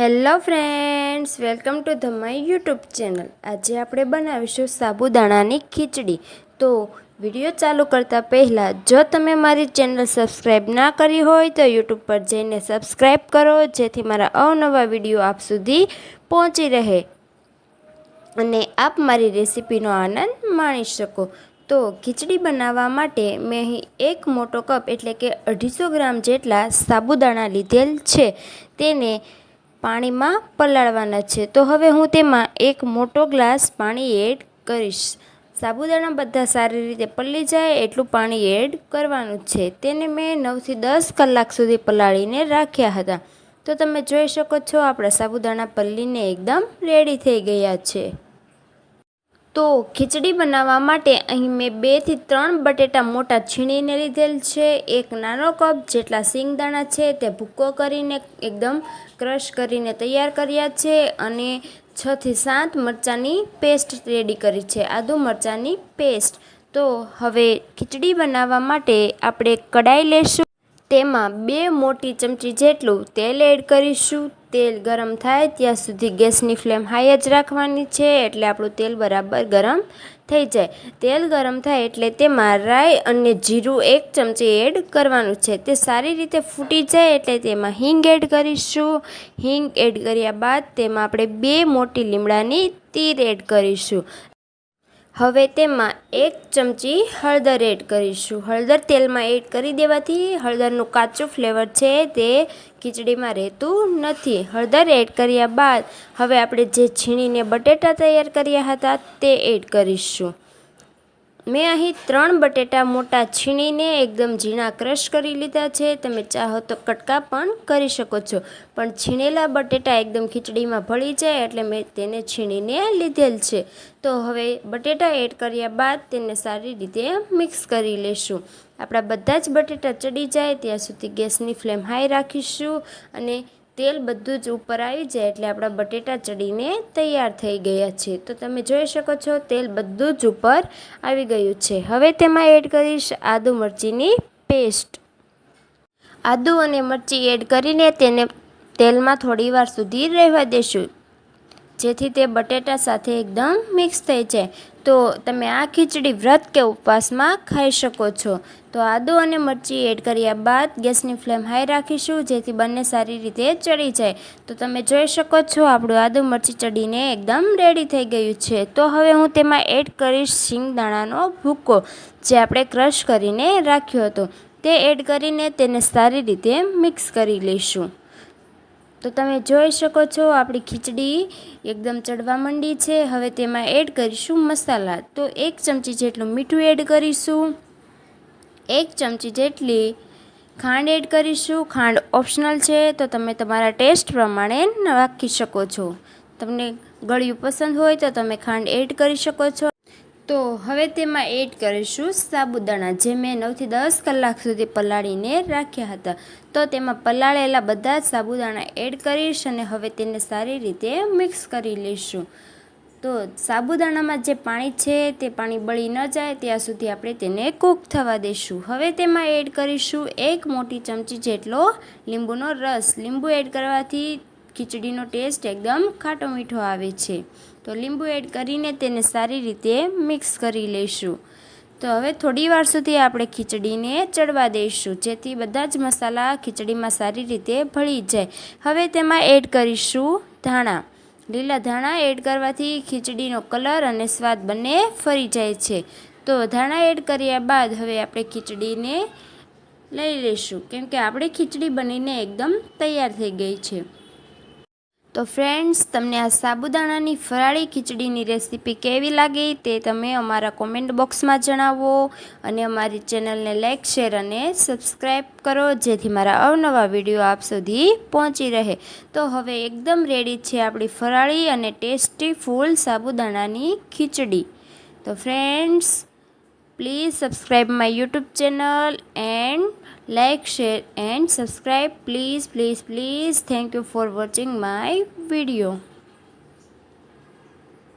Hello friends, welcome to the my YouTube channel. આજે આપણે બનાવીશું સાબુદાણાની ખીચડી। તો વિડીયો ચાલુ કરતાં પહેલાં જો તમે મારી ચેનલ સબસ્ક્રાઈબ ના કરી હોય તો યુટ્યુબ પર જઈને સબસ્ક્રાઈબ કરો, જેથી મારા અવનવા વિડીયો આપ સુધી પહોંચી રહે અને આપ મારી રેસીપીનો આનંદ માણી શકો। તો ખીચડી બનાવવા માટે મેં અહીં એક મોટો કપ એટલે કે 250 ગ્રામ જેટલા સાબુદાણા લીધેલ છે, તેને પાણીમાં પલાળવાના છે। તો હવે હું તેમાં એક મોટો ગ્લાસ પાણી એડ કરીશ। સાબુદાણા બધા સારી રીતે પલળી જાય એટલું પાણી એડ કરવાનું છે। તેને મેં 9 થી 10 કલાક સુધી પલાળીને રાખ્યા હતા। તો તમે જોઈ શકો છો આપણા સાબુદાણા પલળીને એકદમ રેડી થઈ ગયા છે। તો ખીચડી બનાવવા માટે અહીં મેં 2 થી 3 બટેટા મોટા છીણીને લીધેલ છે। એક નાનો કપ જેટલા સિંગદાણા છે તે ભૂકો કરીને એકદમ ક્રશ કરીને તૈયાર કર્યા છે અને 6 થી 7 મરચાંની પેસ્ટ રેડી કરી છે, આદુ મરચાંની પેસ્ટ। તો હવે ખીચડી બનાવવા માટે આપણે કડાઈ લેશું, તેમાં 2 મોટી ચમચી જેટલું તેલ એડ કરીશું। તેલ ગરમ થાય ત્યાં સુધી ગેસની ફ્લેમ હાઈ જ રાખવાની છે, એટલે આપણું તેલ બરાબર ગરમ થઈ જાય। તેલ ગરમ થાય એટલે તેમાં રાઈ અને જીરું 1 ચમચી એડ કરવાનું છે। તે સારી રીતે ફૂટી જાય એટલે તેમાં હિંગ એડ કરીશું। હિંગ એડ કર્યા બાદ તેમાં આપણે 2 મોટી લીમડાની તીર એડ કરીશું। હવે તેમાં 1 ચમચી હળદર એડ કરીશું। હળદર તેલમાં એડ કરી દેવાથી હળદરનું કાચું ફ્લેવર છે તે ખીચડીમાં રહેતું નથી। હળદર એડ કર્યા બાદ હવે આપણે જે છીણીને બટેટા તૈયાર કર્યા હતા તે એડ કરીશું। મેં અહીં 3 બટેટા મોટા છીણીને એકદમ ઝીણા ક્રશ કરી લીધા છે। તમે ચાહો તો કટકા પણ કરી શકો છો, પણ છીણેલા બટેટા એકદમ ખીચડીમાં ભળી જાય એટલે મેં તેને છીણીને લીધેલ છે। તો હવે બટેટા એડ કર્યા બાદ તેને સારી રીતે મિક્સ કરી લેશું। આપણા બધા જ બટેટા ચડી જાય ત્યાં સુધી ગેસની ફ્લેમ હાઈ રાખીશું અને તેલ બધું જ ઉપર આવી જાય એટલે આપણા બટેટા ચડીને તૈયાર થઈ ગયા છે। તો તમે જોઈ શકો છો તેલ બધું જ ઉપર આવી ગયું છે। હવે તેમાં એડ કરીશ આદુ મરચીની પેસ્ટ। આદુ અને મરચી એડ કરીને તેને તેલમાં થોડી વાર સુધી રહેવા દેશું, જેથી તે બટેટા સાથે એકદમ મિક્સ થઈ જાય। તો તમે આ ખીચડી વ્રત કે ઉપવાસમાં ખાઈ શકો છો। તો આદુ અને મરચી એડ કર્યા બાદ ગેસની ફ્લેમ હાઈ રાખીશું, જેથી બંને સારી રીતે ચડી જાય। તો તમે જોઈ શકો છો આપણું આદુ મરચી ચડીને એકદમ રેડી થઈ ગયું છે। તો હવે હું તેમાં એડ કરીશ સિંગદાણાનો ભૂકો, જે આપણે ક્રશ કરીને રાખ્યો હતો, તે એડ કરીને તેને સારી રીતે મિક્સ કરી લઈશું। તો તમે જોઈ શકો છો આપણી ખીચડી એકદમ ચડવા માંડી છે। હવે તેમાં એડ કરીશું મસાલા। તો 1 ચમચી જેટલું મીઠું એડ કરીશું, 1 ચમચી જેટલી ખાંડ એડ કરીશું। ખાંડ ઓપ્શનલ છે, તો તમે તમારા ટેસ્ટ પ્રમાણે નાખી શકો છો। તમને ગળ્યું પસંદ હોય તો તમે ખાંડ એડ કરી શકો છો। તો હવે તેમાં એડ કરીશું સાબુદાણા, જે મેં 9 થી 10 કલાક સુધી પલાળીને રાખ્યા હતા। તો તેમાં પલાળેલા બધા જ સાબુદાણા એડ કરીશ અને હવે તેને સારી રીતે મિક્સ કરી લઈશું। તો સાબુદાણામાં જે પાણી છે તે પાણી બળી ન જાય ત્યાં સુધી આપણે તેને કૂક થવા દઈશું। હવે તેમાં એડ કરીશું 1 મોટી ચમચી જેટલો લીંબુનો રસ। લીંબુ એડ કરવાથી ખીચડીનો ટેસ્ટ એકદમ ખાટો મીઠો આવે છે। તો લીંબુ એડ કરીને તેને સારી રીતે મિક્સ કરી લઈશું। તો હવે થોડી વાર સુધી આપણે ખીચડીને ચડવા દઈશું, જેથી બધા જ મસાલા ખીચડીમાં સારી રીતે ભળી જાય। હવે તેમાં એડ કરીશું ધાણા। લીલા ધાણા એડ કરવાથી ખીચડીનો કલર અને સ્વાદ બંને ફરી જાય છે। તો ધાણા એડ કર્યા બાદ હવે આપણે ખીચડીને લઈ લઈશું, કેમ કે આપણી ખીચડી બનીને એકદમ તૈયાર થઈ ગઈ છે। તો ફ્રેન્ડ્સ, તમને આ સાબુદાણાની ફરાળી ખીચડીની રેસીપી કેવી લાગી તે તમે અમારા કોમેન્ટ બોક્સમાં જણાવો અને અમારી ચેનલને લાઇક, શેર અને સબસ્ક્રાઈબ કરો, જેથી મારા અવનવા વિડીયો આપ સુધી પહોંચી રહે। તો હવે એકદમ રેડી છે આપણી ફરાળી અને ટેસ્ટી ફૂલ સાબુદાણાની ખીચડી। તો friends, please subscribe my YouTube channel and like, share and subscribe, please. Thank you for watching my video.